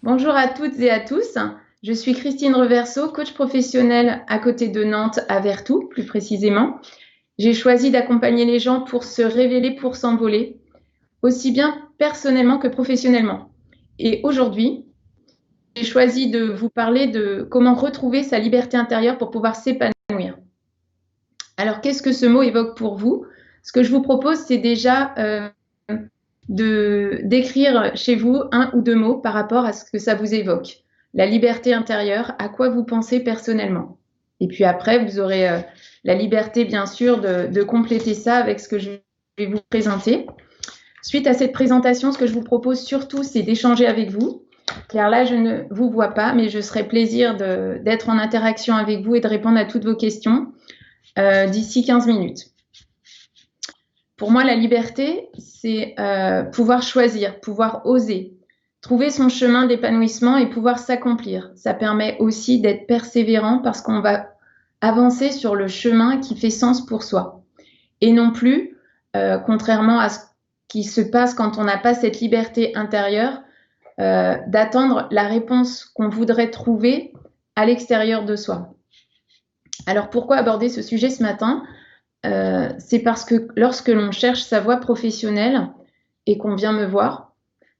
Bonjour à toutes et à tous. Je suis Christine Reverso, coach professionnelle à côté de Nantes, à Vertou, plus précisément. J'ai choisi d'accompagner les gens pour se révéler, pour s'envoler, aussi bien personnellement que professionnellement. Et aujourd'hui, j'ai choisi de vous parler de comment retrouver sa liberté intérieure pour pouvoir s'épanouir. Alors, qu'est-ce que ce mot évoque pour vous? Ce que je vous propose, c'est déjà d'écrire chez vous un ou deux mots par rapport à ce que ça vous évoque. La liberté intérieure, à quoi vous pensez personnellement. Et puis après, vous aurez la liberté, bien sûr, de compléter ça avec ce que je vais vous présenter. Suite à cette présentation, ce que je vous propose surtout, c'est d'échanger avec vous, car là, je ne vous vois pas, mais je serai plaisir d'être en interaction avec vous et de répondre à toutes vos questions d'ici 15 minutes. Pour moi, la liberté, c'est pouvoir choisir, pouvoir oser, trouver son chemin d'épanouissement et pouvoir s'accomplir. Ça permet aussi d'être persévérant parce qu'on va avancer sur le chemin qui fait sens pour soi. Et non plus, contrairement à ce qui se passe quand on n'a pas cette liberté intérieure, d'attendre la réponse qu'on voudrait trouver à l'extérieur de soi. Alors pourquoi aborder ce sujet ce matin ? C'est parce que lorsque l'on cherche sa voie professionnelle et qu'on vient me voir,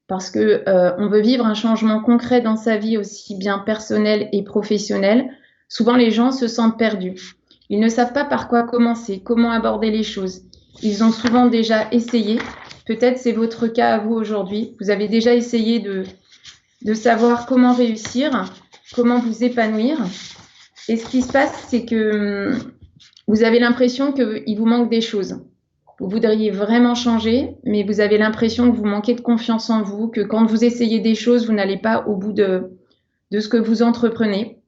parce que on veut vivre un changement concret dans sa vie aussi bien personnelle et professionnelle, souvent les gens se sentent perdus. Ils ne savent pas par quoi commencer, comment aborder les choses. Ils ont souvent déjà essayé. Peut-être c'est votre cas à vous aujourd'hui. Vous avez déjà essayé de savoir comment réussir, comment vous épanouir. Et ce qui se passe, c'est que vous avez l'impression qu'il vous manque des choses. Vous voudriez vraiment changer, mais vous avez l'impression que vous manquez de confiance en vous, que quand vous essayez des choses, vous n'allez pas au bout de ce que vous entreprenez.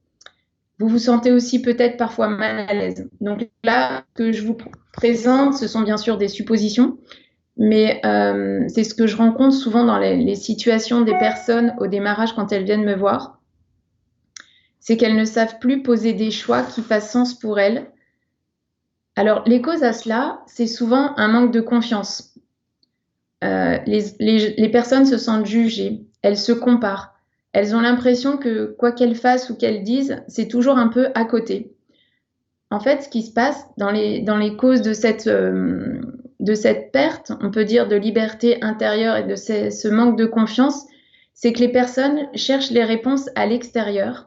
Vous vous sentez aussi peut-être parfois mal à l'aise. Donc là, ce que je vous présente, ce sont bien sûr des suppositions, mais c'est ce que je rencontre souvent dans les situations des personnes au démarrage quand elles viennent me voir. C'est qu'elles ne savent plus poser des choix qui fassent sens pour elles. Alors, les causes à cela, c'est souvent un manque de confiance. Les personnes se sentent jugées, elles se comparent, elles ont l'impression que quoi qu'elles fassent ou qu'elles disent, c'est toujours un peu à côté. En fait, ce qui se passe dans les causes de cette perte, on peut dire de liberté intérieure et de ce manque de confiance, c'est que les personnes cherchent les réponses à l'extérieur.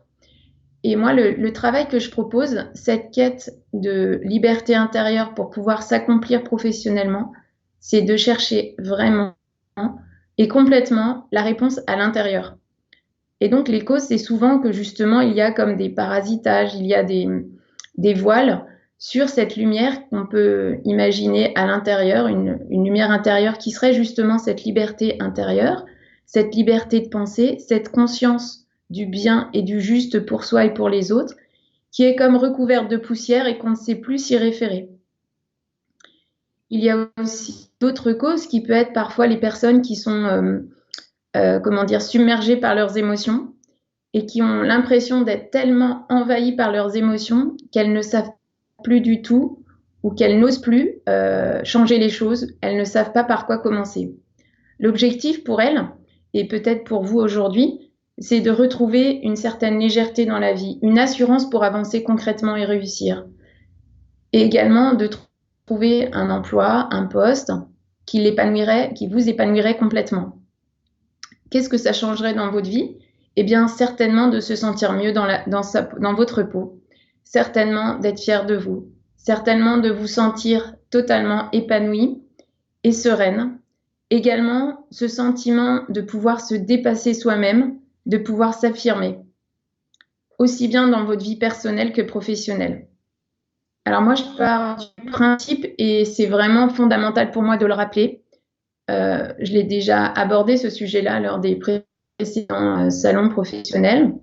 Et moi, le travail que je propose, cette quête de liberté intérieure pour pouvoir s'accomplir professionnellement, c'est de chercher vraiment et complètement la réponse à l'intérieur. Et donc, les causes, c'est souvent que justement, il y a comme des parasitages, il y a des voiles sur cette lumière qu'on peut imaginer à l'intérieur, une lumière intérieure qui serait justement cette liberté intérieure, cette liberté de penser, cette conscience du bien et du juste pour soi et pour les autres, qui est comme recouverte de poussière et qu'on ne sait plus s'y référer. Il y a aussi d'autres causes qui peuvent être parfois les personnes qui sont submergées par leurs émotions et qui ont l'impression d'être tellement envahies par leurs émotions qu'elles ne savent plus du tout ou qu'elles n'osent plus changer les choses, elles ne savent pas par quoi commencer. L'objectif pour elles, et peut-être pour vous aujourd'hui, c'est de retrouver une certaine légèreté dans la vie, une assurance pour avancer concrètement et réussir. Et également de trouver un emploi, un poste qui vous épanouirait complètement. Qu'est-ce que ça changerait dans votre vie ? Eh bien, certainement de se sentir mieux dans votre peau, certainement d'être fier de vous, certainement de vous sentir totalement épanoui et sereine. Également, ce sentiment de pouvoir se dépasser soi-même, de pouvoir s'affirmer, aussi bien dans votre vie personnelle que professionnelle. Alors moi, je pars du principe, et c'est vraiment fondamental pour moi de le rappeler, je l'ai déjà abordé ce sujet-là lors des précédents salons professionnels,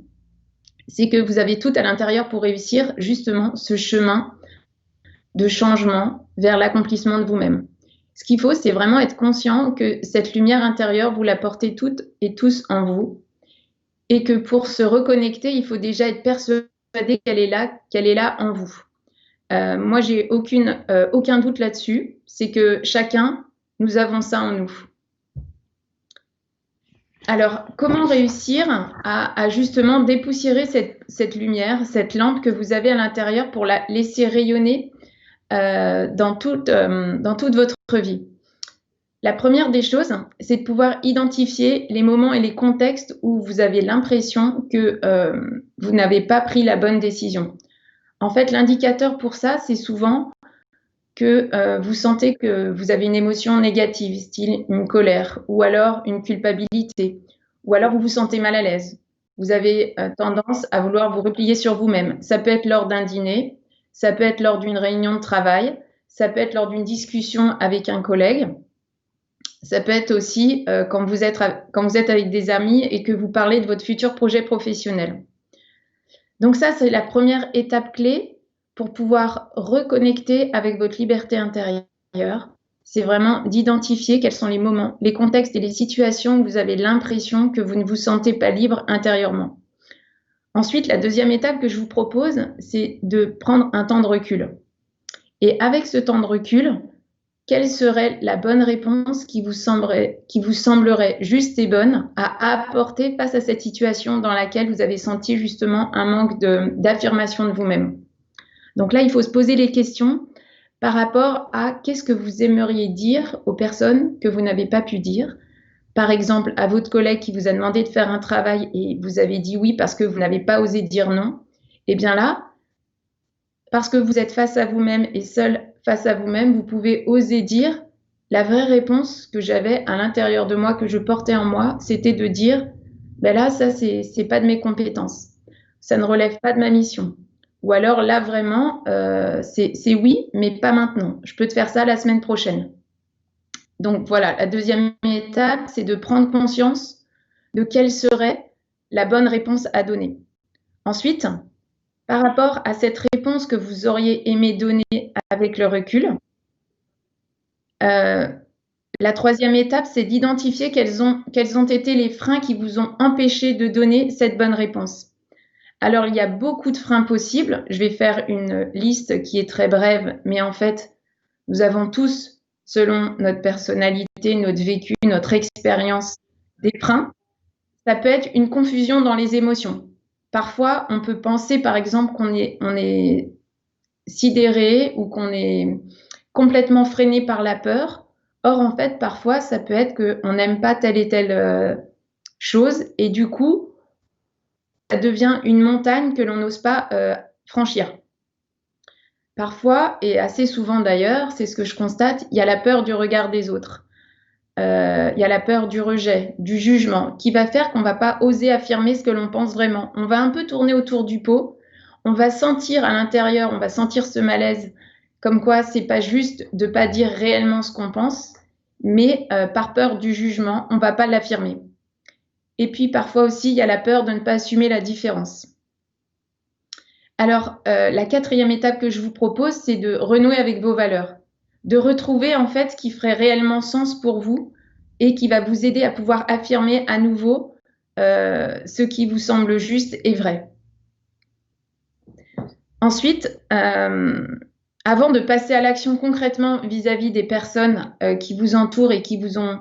c'est que vous avez tout à l'intérieur pour réussir justement ce chemin de changement vers l'accomplissement de vous-même. Ce qu'il faut, c'est vraiment être conscient que cette lumière intérieure, vous la portez toutes et tous en vous, et que pour se reconnecter, il faut déjà être persuadé qu'elle est là en vous. Moi, j'ai aucun doute là-dessus, c'est que chacun, nous avons ça en nous. Alors, comment réussir à justement dépoussiérer cette lumière, cette lampe que vous avez à l'intérieur pour la laisser rayonner dans toute votre vie? La première des choses, c'est de pouvoir identifier les moments et les contextes où vous avez l'impression que vous n'avez pas pris la bonne décision. En fait, l'indicateur pour ça, c'est souvent que vous sentez que vous avez une émotion négative, style une colère, ou alors une culpabilité, ou alors vous vous sentez mal à l'aise. Vous avez tendance à vouloir vous replier sur vous-même. Ça peut être lors d'un dîner, ça peut être lors d'une réunion de travail, ça peut être lors d'une discussion avec un collègue, ça peut être aussi quand vous êtes avec des amis et que vous parlez de votre futur projet professionnel. Donc ça, c'est la première étape clé pour pouvoir reconnecter avec votre liberté intérieure. C'est vraiment d'identifier quels sont les moments, les contextes et les situations où vous avez l'impression que vous ne vous sentez pas libre intérieurement. Ensuite, la deuxième étape que je vous propose, c'est de prendre un temps de recul. Et avec ce temps de recul, quelle serait la bonne réponse qui vous semblerait juste et bonne à apporter face à cette situation dans laquelle vous avez senti justement un manque d'affirmation de vous-même. Donc là, il faut se poser les questions par rapport à qu'est-ce que vous aimeriez dire aux personnes que vous n'avez pas pu dire. Par exemple, à votre collègue qui vous a demandé de faire un travail et vous avez dit oui parce que vous n'avez pas osé dire non. Eh bien là, parce que vous êtes face à vous-même et seul face à vous-même, vous pouvez oser dire la vraie réponse que j'avais à l'intérieur de moi, que je portais en moi, c'était de dire ben là, ça, c'est pas de mes compétences. Ça ne relève pas de ma mission. Ou alors là, vraiment, c'est oui, mais pas maintenant. Je peux te faire ça la semaine prochaine. Donc voilà, la deuxième étape, c'est de prendre conscience de quelle serait la bonne réponse à donner. Ensuite, par rapport à cette réponse que vous auriez aimé donner avec le recul, la troisième étape, c'est d'identifier quels ont été les freins qui vous ont empêché de donner cette bonne réponse. Alors, il y a beaucoup de freins possibles. Je vais faire une liste qui est très brève, mais en fait, nous avons tous, selon notre personnalité, notre vécu, notre expérience, des freins. Ça peut être une confusion dans les émotions. Parfois, on peut penser, par exemple, qu'on est sidéré ou qu'on est complètement freiné par la peur. Or, en fait, parfois, ça peut être qu'on n'aime pas telle et telle chose et du coup, ça devient une montagne que l'on n'ose pas franchir. Parfois, et assez souvent d'ailleurs, c'est ce que je constate, il y a la peur du regard des autres. Il y a la peur du rejet, du jugement, qui va faire qu'on ne va pas oser affirmer ce que l'on pense vraiment. On va un peu tourner autour du pot, on va sentir à l'intérieur, on va sentir ce malaise, comme quoi c'est pas juste de pas dire réellement ce qu'on pense, mais par peur du jugement, on ne va pas l'affirmer. Et puis parfois aussi, il y a la peur de ne pas assumer la différence. Alors, la quatrième étape que je vous propose, c'est de renouer avec vos valeurs, de retrouver en fait ce qui ferait réellement sens pour vous et qui va vous aider à pouvoir affirmer à nouveau ce qui vous semble juste et vrai. Ensuite, avant de passer à l'action concrètement vis-à-vis des personnes qui vous entourent et qui vous ont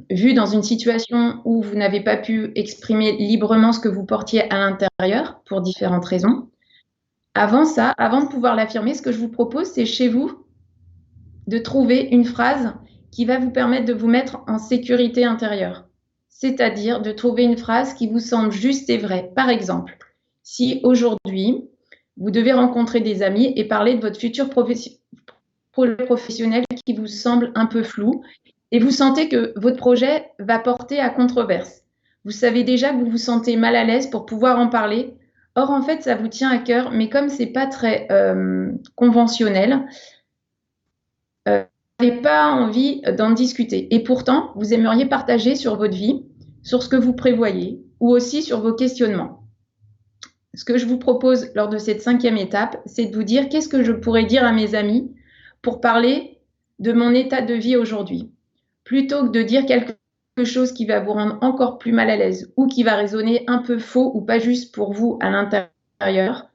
vu dans une situation où vous n'avez pas pu exprimer librement ce que vous portiez à l'intérieur pour différentes raisons, avant ça, avant de pouvoir l'affirmer, ce que je vous propose, c'est chez vous de trouver une phrase qui va vous permettre de vous mettre en sécurité intérieure. C'est-à-dire de trouver une phrase qui vous semble juste et vraie. Par exemple, si aujourd'hui, vous devez rencontrer des amis et parler de votre futur projet professionnel qui vous semble un peu flou et vous sentez que votre projet va porter à controverse. Vous savez déjà que vous vous sentez mal à l'aise pour pouvoir en parler. Or, en fait, ça vous tient à cœur, mais comme c'est pas très conventionnel, vous n'avez pas envie d'en discuter. Et pourtant, vous aimeriez partager sur votre vie, sur ce que vous prévoyez, ou aussi sur vos questionnements. Ce que je vous propose lors de cette cinquième étape, c'est de vous dire qu'est-ce que je pourrais dire à mes amis pour parler de mon état de vie aujourd'hui, plutôt que de dire quelque chose qui va vous rendre encore plus mal à l'aise ou qui va résonner un peu faux ou pas juste pour vous à l'intérieur.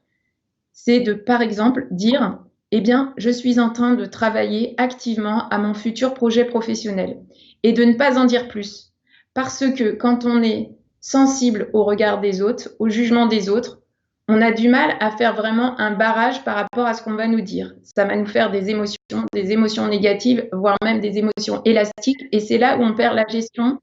C'est de, par exemple, dire « Eh bien, je suis en train de travailler activement à mon futur projet professionnel » et de ne pas en dire plus. Parce que quand on est sensible au regard des autres, au jugement des autres, on a du mal à faire vraiment un barrage par rapport à ce qu'on va nous dire. Ça va nous faire des émotions négatives, voire même des émotions élastiques. Et c'est là où on perd la gestion.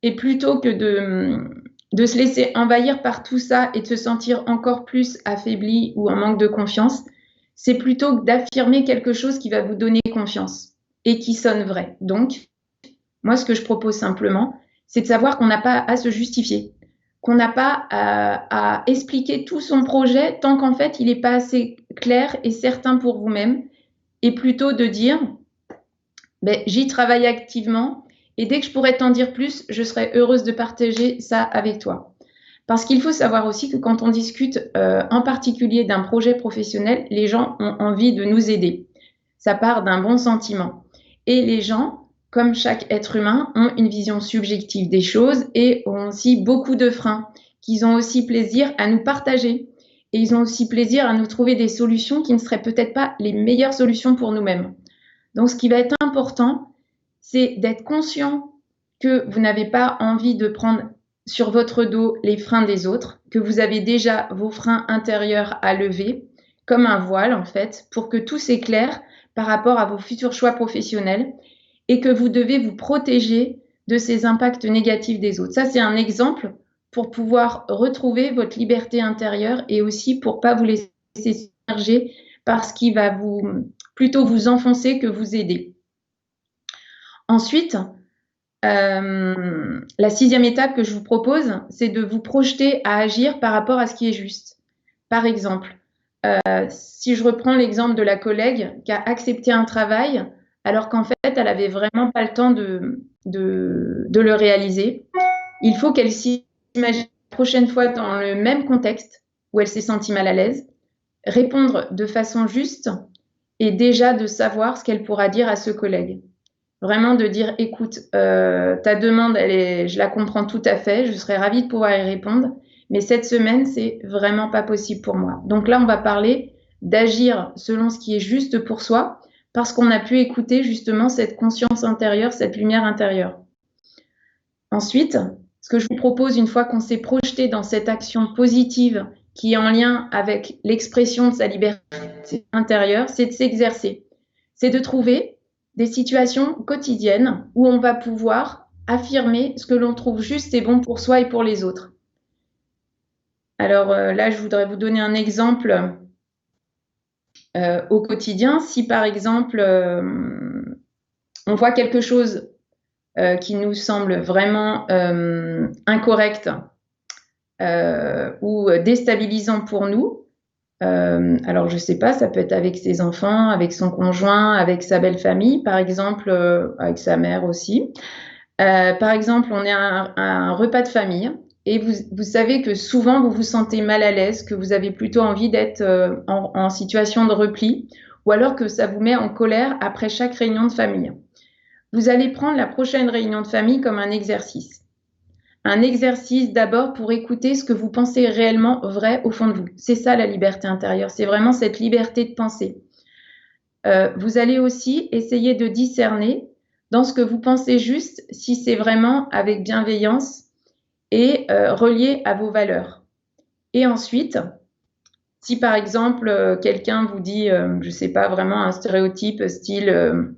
Et plutôt que de se laisser envahir par tout ça et de se sentir encore plus affaibli ou en manque de confiance, c'est plutôt d'affirmer quelque chose qui va vous donner confiance et qui sonne vrai. Donc, moi, ce que je propose simplement, c'est de savoir qu'on n'a pas à se justifier, qu'on n'a pas à expliquer tout son projet tant qu'en fait, il n'est pas assez clair et certain pour vous-même, et plutôt de dire, ben, j'y travaille activement, et dès que je pourrais t'en dire plus, je serais heureuse de partager ça avec toi. Parce qu'il faut savoir aussi que quand on discute en particulier d'un projet professionnel, les gens ont envie de nous aider. Ça part d'un bon sentiment. Et les gens, comme chaque être humain, ont une vision subjective des choses et ont aussi beaucoup de freins, qu'ils ont aussi plaisir à nous partager. Et ils ont aussi plaisir à nous trouver des solutions qui ne seraient peut-être pas les meilleures solutions pour nous-mêmes. Donc ce qui va être important, c'est d'être conscient que vous n'avez pas envie de prendre sur votre dos les freins des autres, que vous avez déjà vos freins intérieurs à lever, comme un voile en fait, pour que tout s'éclaire par rapport à vos futurs choix professionnels et que vous devez vous protéger de ces impacts négatifs des autres. Ça, c'est un exemple pour pouvoir retrouver votre liberté intérieure et aussi pour pas vous laisser submerger par ce qui va plutôt vous enfoncer que vous aider. Ensuite, la 6e étape que je vous propose, c'est de vous projeter à agir par rapport à ce qui est juste. Par exemple, si je reprends l'exemple de la collègue qui a accepté un travail alors qu'en fait, elle n'avait vraiment pas le temps de le réaliser, il faut qu'elle s'imagine la prochaine fois dans le même contexte où elle s'est sentie mal à l'aise, répondre de façon juste et déjà de savoir ce qu'elle pourra dire à ce collègue. Vraiment de dire, écoute, ta demande, je la comprends tout à fait, je serais ravie de pouvoir y répondre, mais cette semaine, c'est vraiment pas possible pour moi. Donc là, on va parler d'agir selon ce qui est juste pour soi, parce qu'on a pu écouter justement cette conscience intérieure, cette lumière intérieure. Ensuite, ce que je vous propose, une fois qu'on s'est projeté dans cette action positive qui est en lien avec l'expression de sa liberté intérieure, c'est de s'exercer. C'est de trouver des situations quotidiennes où on va pouvoir affirmer ce que l'on trouve juste et bon pour soi et pour les autres. Alors là, je voudrais vous donner un exemple au quotidien. Si par exemple, on voit quelque chose qui nous semble vraiment incorrect ou déstabilisant pour nous, alors je sais pas, ça peut être avec ses enfants, avec son conjoint, avec sa belle famille, par exemple, avec sa mère aussi. Par exemple, on est à un repas de famille et vous savez que souvent vous vous sentez mal à l'aise, que vous avez plutôt envie d'être en situation de repli, ou alors que ça vous met en colère après chaque réunion de famille. Vous allez prendre la prochaine réunion de famille comme un exercice. Un exercice d'abord pour écouter ce que vous pensez réellement vrai au fond de vous. C'est ça la liberté intérieure, c'est vraiment cette liberté de penser. Vous allez aussi essayer de discerner dans ce que vous pensez juste si c'est vraiment avec bienveillance et relié à vos valeurs. Et ensuite, si par exemple quelqu'un vous dit, je ne sais pas, vraiment un stéréotype style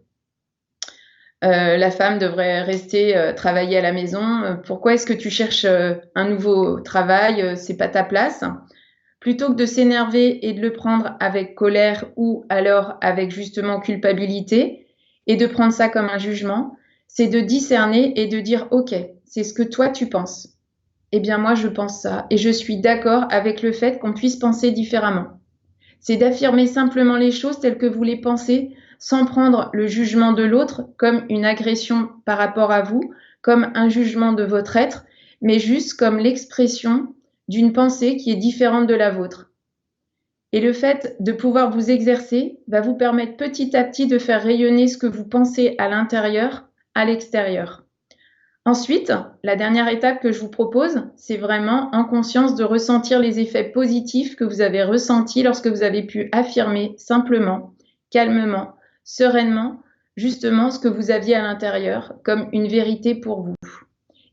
la femme devrait rester travailler à la maison. Pourquoi est-ce que tu cherches un nouveau travail? C'est pas ta place. Plutôt que de s'énerver et de le prendre avec colère ou alors avec justement culpabilité et de prendre ça comme un jugement, c'est de discerner et de dire ok, c'est ce que toi tu penses. Eh bien moi je pense ça et je suis d'accord avec le fait qu'on puisse penser différemment. C'est d'affirmer simplement les choses telles que vous les pensez sans prendre le jugement de l'autre comme une agression par rapport à vous, comme un jugement de votre être, mais juste comme l'expression d'une pensée qui est différente de la vôtre. Et le fait de pouvoir vous exercer va vous permettre petit à petit de faire rayonner ce que vous pensez à l'intérieur, à l'extérieur. Ensuite, la dernière étape que je vous propose, c'est vraiment en conscience de ressentir les effets positifs que vous avez ressentis lorsque vous avez pu affirmer simplement, calmement, sereinement, justement ce que vous aviez à l'intérieur comme une vérité pour vous.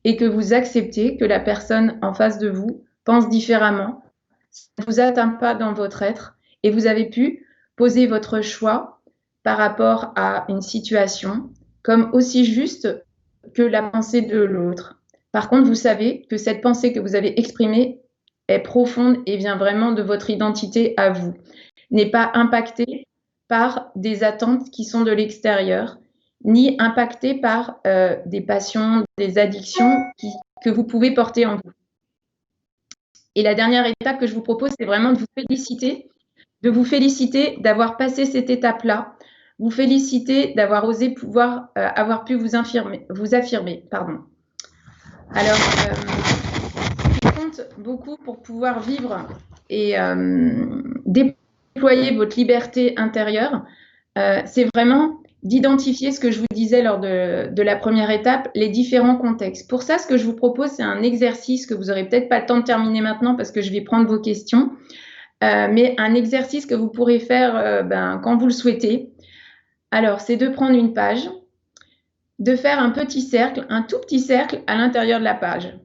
et que vous acceptez que la personne en face de vous pense différemment. Ça ne vous atteint pas dans votre être et vous avez pu poser votre choix par rapport à une situation comme aussi juste que la pensée de l'autre. Par contre, vous savez que cette pensée que vous avez exprimée est profonde et vient vraiment de votre identité à vous, n'est pas impactée par des attentes qui sont de l'extérieur, ni impactée par des passions, des addictions que vous pouvez porter en vous. Et la dernière étape que je vous propose, c'est vraiment de vous féliciter d'avoir passé cette étape-là, vous féliciter d'avoir osé pouvoir avoir pu vous affirmer. Pardon. Alors, ce qui compte beaucoup pour pouvoir vivre et déployer votre liberté intérieure, c'est vraiment d'identifier ce que je vous disais lors de la première étape, les différents contextes. Pour ça, ce que je vous propose, c'est un exercice que vous n'aurez peut-être pas le temps de terminer maintenant parce que je vais prendre vos questions, mais un exercice que vous pourrez faire quand vous le souhaitez. Alors, c'est de prendre une page, de faire un petit cercle, un tout petit cercle à l'intérieur de la page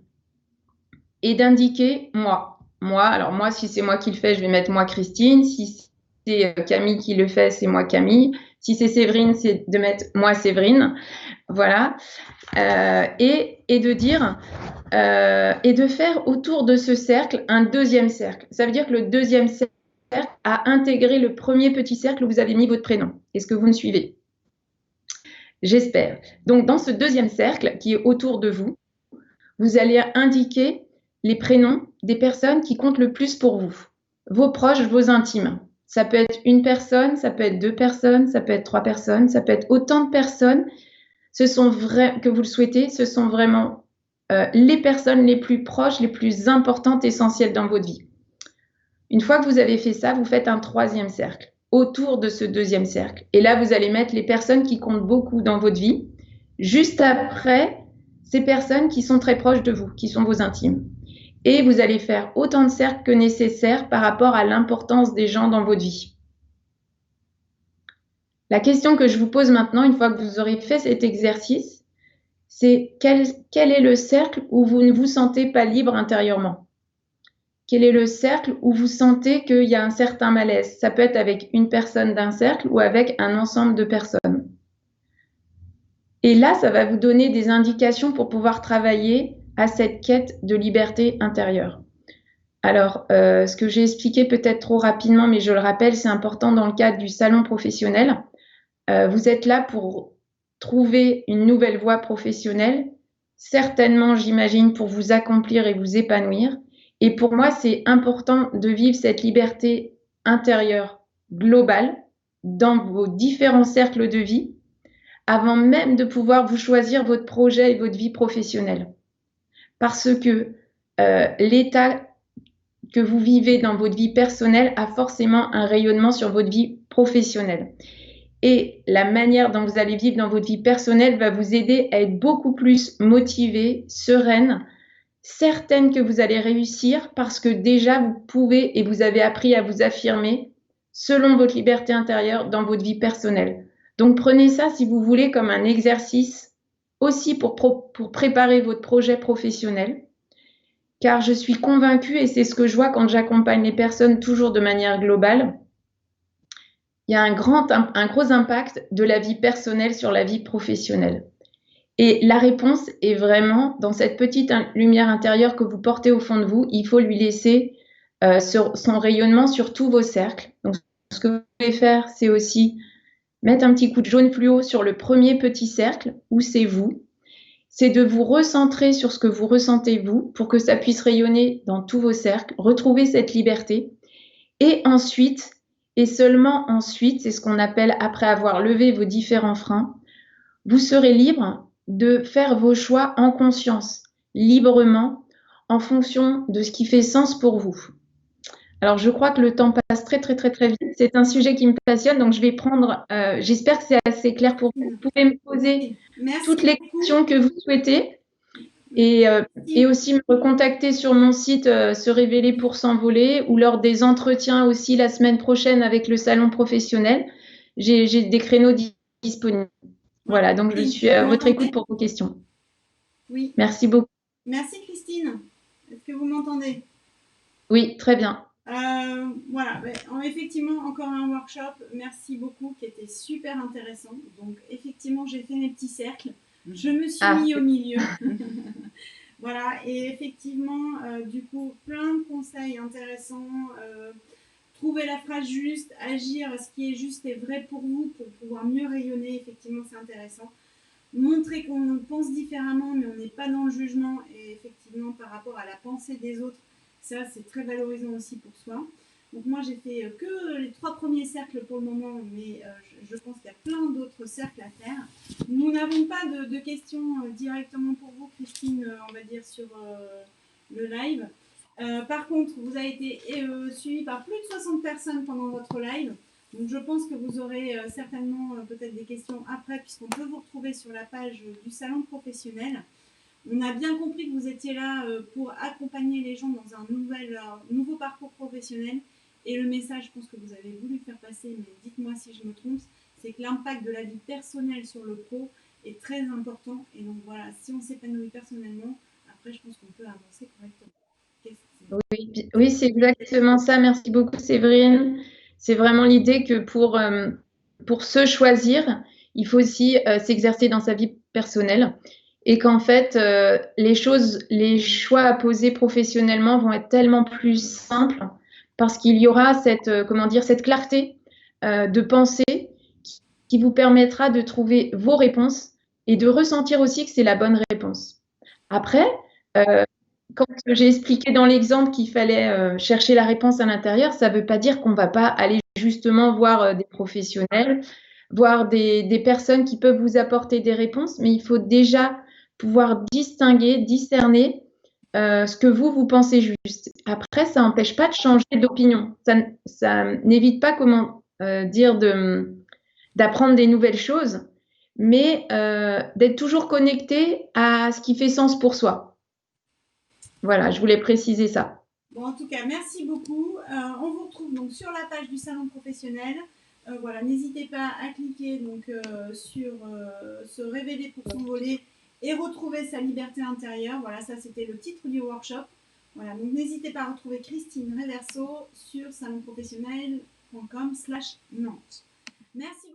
et d'indiquer moi. Alors moi, si c'est moi qui le fais, je vais mettre moi Christine. Si c'est Camille qui le fait, c'est moi Camille. Si c'est Séverine, c'est de mettre moi Séverine. Voilà. Et de dire et de faire autour de ce cercle un deuxième cercle. Ça veut dire que le deuxième cercle a intégré le premier petit cercle où vous avez mis votre prénom. Est-ce que vous me suivez? J'espère. Donc, dans ce deuxième cercle qui est autour de vous, vous allez indiquer les prénoms des personnes qui comptent le plus pour vous. Vos proches, vos intimes. Ça peut être une personne, ça peut être deux personnes, ça peut être trois personnes, ça peut être autant de personnes que vous le souhaitez. Ce sont vraiment les personnes les plus proches, les plus importantes, essentielles dans votre vie. Une fois que vous avez fait ça, vous faites un troisième cercle autour de ce deuxième cercle. Et là, vous allez mettre les personnes qui comptent beaucoup dans votre vie, juste après ces personnes qui sont très proches de vous, qui sont vos intimes. Et vous allez faire autant de cercles que nécessaire par rapport à l'importance des gens dans votre vie. La question que je vous pose maintenant, une fois que vous aurez fait cet exercice, c'est quel est le cercle où vous ne vous sentez pas libre intérieurement? Quel est le cercle où vous sentez qu'il y a un certain malaise? Ça peut être avec une personne d'un cercle ou avec un ensemble de personnes. Et là, ça va vous donner des indications pour pouvoir travailler à cette quête de liberté intérieure. Alors, ce que j'ai expliqué peut-être trop rapidement, mais je le rappelle, c'est important dans le cadre du salon professionnel. Vous êtes là pour trouver une nouvelle voie professionnelle, certainement, j'imagine, pour vous accomplir et vous épanouir. Et pour moi, c'est important de vivre cette liberté intérieure globale dans vos différents cercles de vie, avant même de pouvoir vous choisir votre projet et votre vie professionnelle. Parce que l'état que vous vivez dans votre vie personnelle a forcément un rayonnement sur votre vie professionnelle. Et la manière dont vous allez vivre dans votre vie personnelle va vous aider à être beaucoup plus motivée, sereine, certaine que vous allez réussir parce que déjà vous pouvez et vous avez appris à vous affirmer selon votre liberté intérieure dans votre vie personnelle. Donc prenez ça si vous voulez comme un exercice aussi pour préparer votre projet professionnel. Car je suis convaincue, et c'est ce que je vois quand j'accompagne les personnes toujours de manière globale, il y a un gros impact de la vie personnelle sur la vie professionnelle. Et la réponse est vraiment dans cette petite lumière intérieure que vous portez au fond de vous. Il faut lui laisser son rayonnement sur tous vos cercles. Donc, ce que vous pouvez faire, c'est aussi mettre un petit coup de jaune fluo sur le premier petit cercle où c'est vous. C'est de vous recentrer sur ce que vous ressentez vous pour que ça puisse rayonner dans tous vos cercles, retrouver cette liberté. Et ensuite, et seulement ensuite, c'est ce qu'on appelle après avoir levé vos différents freins, vous serez libre de faire vos choix en conscience, librement, en fonction de ce qui fait sens pour vous. Alors, je crois que le temps passe très, très, très, très vite. C'est un sujet qui me passionne, donc je vais prendre, j'espère que c'est assez clair pour vous. Vous pouvez me poser toutes les questions que vous souhaitez et aussi me recontacter sur mon site Se révéler pour s'envoler ou lors des entretiens aussi la semaine prochaine avec le salon professionnel. J'ai des créneaux disponibles. Voilà, donc je suis à votre écoute pour vos questions. Oui. Merci beaucoup. Merci Christine. Est-ce que vous m'entendez? Oui, très bien. Voilà, effectivement, encore un workshop. Merci beaucoup, qui était super intéressant. Donc, effectivement, j'ai fait mes petits cercles. Je me suis Ah, mis au milieu. Voilà, et effectivement, du coup, plein de conseils intéressants. Trouver la phrase juste, agir ce qui est juste et vrai pour vous pour pouvoir mieux rayonner. Effectivement, c'est intéressant. Montrer qu'on pense différemment, mais on n'est pas dans le jugement. Et effectivement, par rapport à la pensée des autres, ça, c'est très valorisant aussi pour soi. Donc moi, j'ai fait que les 3 premiers cercles pour le moment, mais je pense qu'il y a plein d'autres cercles à faire. Nous n'avons pas de questions directement pour vous, Christine, on va dire, sur le live. Par contre, vous avez été suivi par plus de 60 personnes pendant votre live. Donc je pense que vous aurez certainement peut-être des questions après, puisqu'on peut vous retrouver sur la page du salon professionnel. On a bien compris que vous étiez là pour accompagner les gens dans un nouveau parcours professionnel. Et le message, je pense que vous avez voulu faire passer, mais dites-moi si je me trompe, c'est que l'impact de la vie personnelle sur le pro est très important. Et donc voilà, si on s'épanouit personnellement, après je pense qu'on peut avancer correctement. Oui, oui, c'est exactement ça. Merci beaucoup, Séverine. C'est vraiment l'idée que pour se choisir, il faut aussi s'exercer dans sa vie personnelle et qu'en fait, les choix à poser professionnellement vont être tellement plus simples parce qu'il y aura comment dire, cette clarté de pensée qui vous permettra de trouver vos réponses et de ressentir aussi que c'est la bonne réponse. Après, euh, quand j'ai expliqué dans l'exemple qu'il fallait chercher la réponse à l'intérieur, ça ne veut pas dire qu'on ne va pas aller justement voir des professionnels, voir des personnes qui peuvent vous apporter des réponses, mais il faut déjà pouvoir distinguer, discerner ce que vous pensez juste. Après, ça n'empêche pas de changer d'opinion. Ça n'évite pas, comment dire, d'apprendre des nouvelles choses, mais d'être toujours connecté à ce qui fait sens pour soi. Voilà, je voulais préciser ça. Bon, en tout cas, merci beaucoup. On vous retrouve donc sur la page du salon professionnel. Voilà, n'hésitez pas à cliquer donc sur se révéler pour son volet et retrouver sa liberté intérieure. Voilà, ça c'était le titre du workshop. Voilà, donc n'hésitez pas à retrouver Christine Reverso sur salonprofessionnel.com/Nantes. Merci beaucoup.